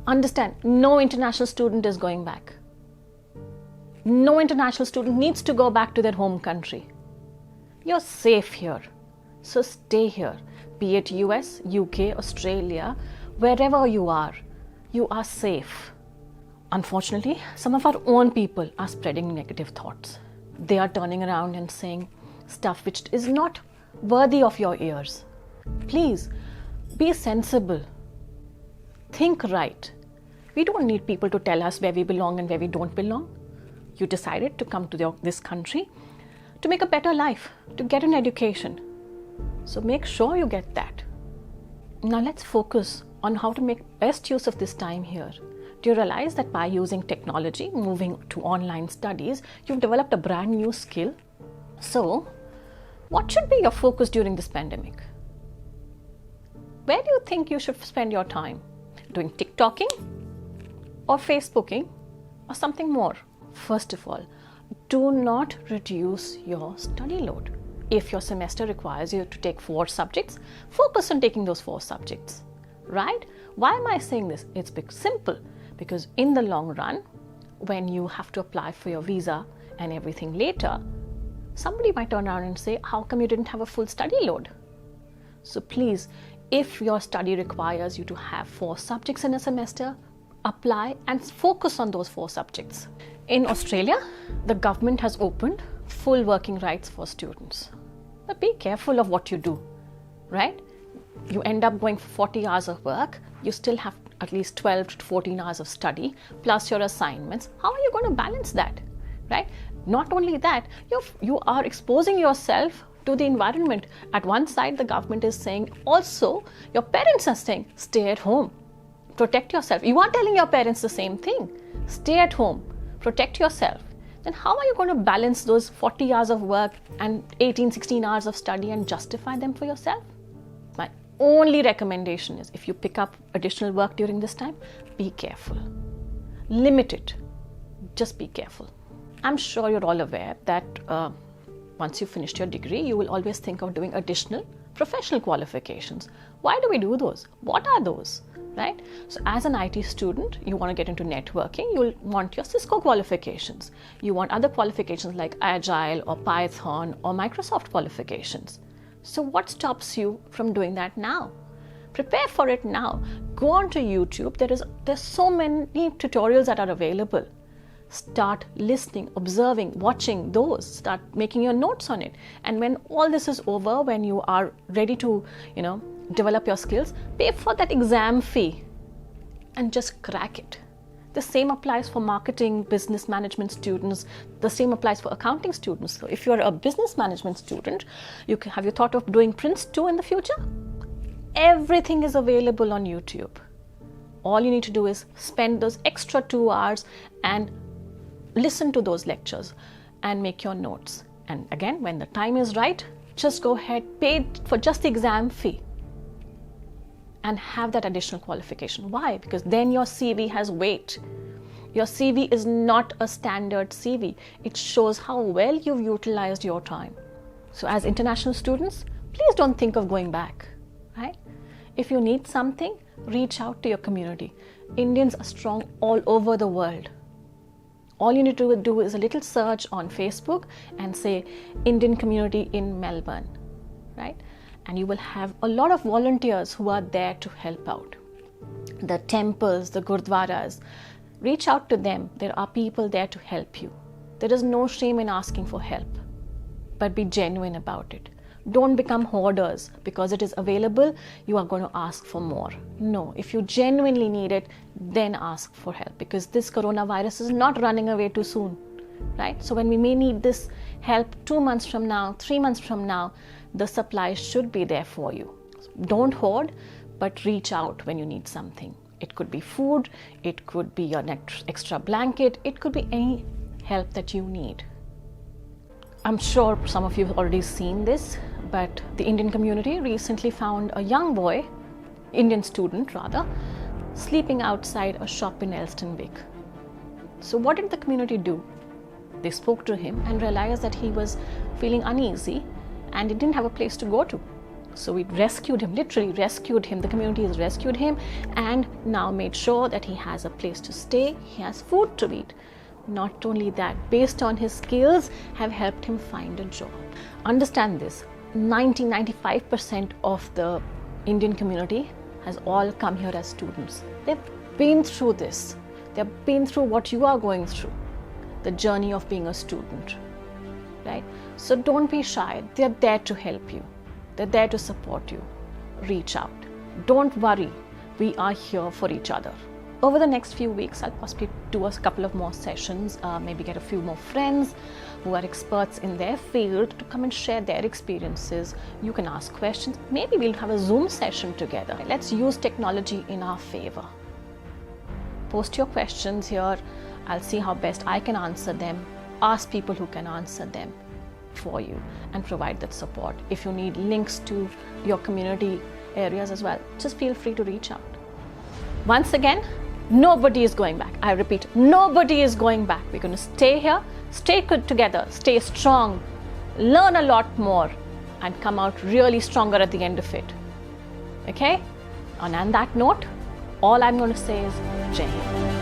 Understand, no international student is going back. No international student needs to go back to their home country. You're safe here, so stay here. Be it US, UK, Australia, wherever you are safe. Unfortunately, some of our own people are spreading negative thoughts. They are turning around and saying stuff which is not worthy of your ears. Please, be sensible. Think right. We don't need people to tell us where we belong and where we don't belong. You decided to come to this country to make a better life, to get an education. So make sure you get that. Now let's focus on how to make best use of this time here. Do you realize that by using technology, moving to online studies, you've developed a brand new skill? So, what should be your focus during this pandemic? Where do you think you should spend your time? Doing TikToking or Facebooking or something more? First of all, do not reduce your study load. If your semester requires you to take 4 subjects, focus on taking those 4 subjects, right? Why am I saying this? It's simple, because in the long run, when you have to apply for your visa and everything later, somebody might turn around and say, how come you didn't have a full study load? So please, if your study requires you to have 4 subjects in a semester, apply and focus on those 4 subjects. In Australia, the government has opened full working rights for students. But be careful of what you do, right? You end up going for 40 hours of work, you still have at least 12 to 14 hours of study, plus your assignments. How are you going to balance that, right? Not only that, you are exposing yourself to the environment. At one side, the government is saying, also, your parents are saying, stay at home, protect yourself. You are telling your parents the same thing, stay at home, protect yourself. Then how are you going to balance those 40 hours of work and 16 hours of study and justify them for yourself? My only recommendation is, if you pick up additional work during this time, be careful. Limit it. Just be careful. I'm sure you're all aware that once you've finished your degree, you will always think of doing additional professional qualifications. Why do we do those? What are those? Right? So as an IT student, you want to get into networking, you'll want your Cisco qualifications. You want other qualifications like Agile or Python or Microsoft qualifications. So what stops you from doing that now? Prepare for it now. Go onto YouTube. There's so many tutorials that are available. Start listening, observing, watching those. Start making your notes on it. And when all this is over, when you are ready to, develop your skills, pay for that exam fee and just crack it. The same applies for marketing, business management students. The same applies for accounting students. So if you're a business management student, have you thought of doing Prince 2 in the future? Everything is available on YouTube. All you need to do is spend those extra 2 hours and listen to those lectures and make your notes. And again, when the time is right, just go ahead, pay for just the exam fee and have that additional qualification. Why? Because then your CV has weight. Your CV is not a standard CV. It shows how well you've utilized your time. So as international students, please don't think of going back, right? If you need something, reach out to your community. Indians are strong all over the world. All you need to do is a little search on Facebook and say Indian community in Melbourne, right? And you will have a lot of volunteers who are there to help out. The temples, the gurdwaras, reach out to them. There are people there to help you. There is no shame in asking for help, but be genuine about it. Don't become hoarders. Because it is available, you are going to ask for more. No, if you genuinely need it, then ask for help, because this coronavirus is not running away too soon, right? So when we may need this help 2 months from now, 3 months from now, the supplies should be there for you. Don't hoard, but reach out when you need something. It could be food, it could be your extra blanket, it could be any help that you need. I'm sure some of you have already seen this, but the Indian community recently found a young boy, Indian student rather, sleeping outside a shop in Elsternwick. So what did the community do? They spoke to him and realized that he was feeling uneasy and he didn't have a place to go to. So we rescued him, literally rescued him. The community has rescued him and now made sure that he has a place to stay, he has food to eat. Not only that, based on his skills, have helped him find a job. Understand this, 95% of the Indian community has all come here as students. They've been through this. They've been through what you are going through, the journey of being a student, right? So don't be shy. They're there to help you. They're there to support you. Reach out. Don't worry. We are here for each other. Over the next few weeks, I'll possibly do a couple of more sessions, maybe get a few more friends who are experts in their field to come and share their experiences. You can ask questions. Maybe we'll have a Zoom session together. Let's use technology in our favor. Post your questions here. I'll see how best I can answer them. Ask people who can answer them for you and provide that support. If you need links to your community areas as well, just feel free to reach out. Once again, nobody is going back. I repeat, nobody is going back. We're going to stay here, stay good together, stay strong, learn a lot more, and come out really stronger at the end of it. Okay? And on that note, all I'm going to say is Jai Hind.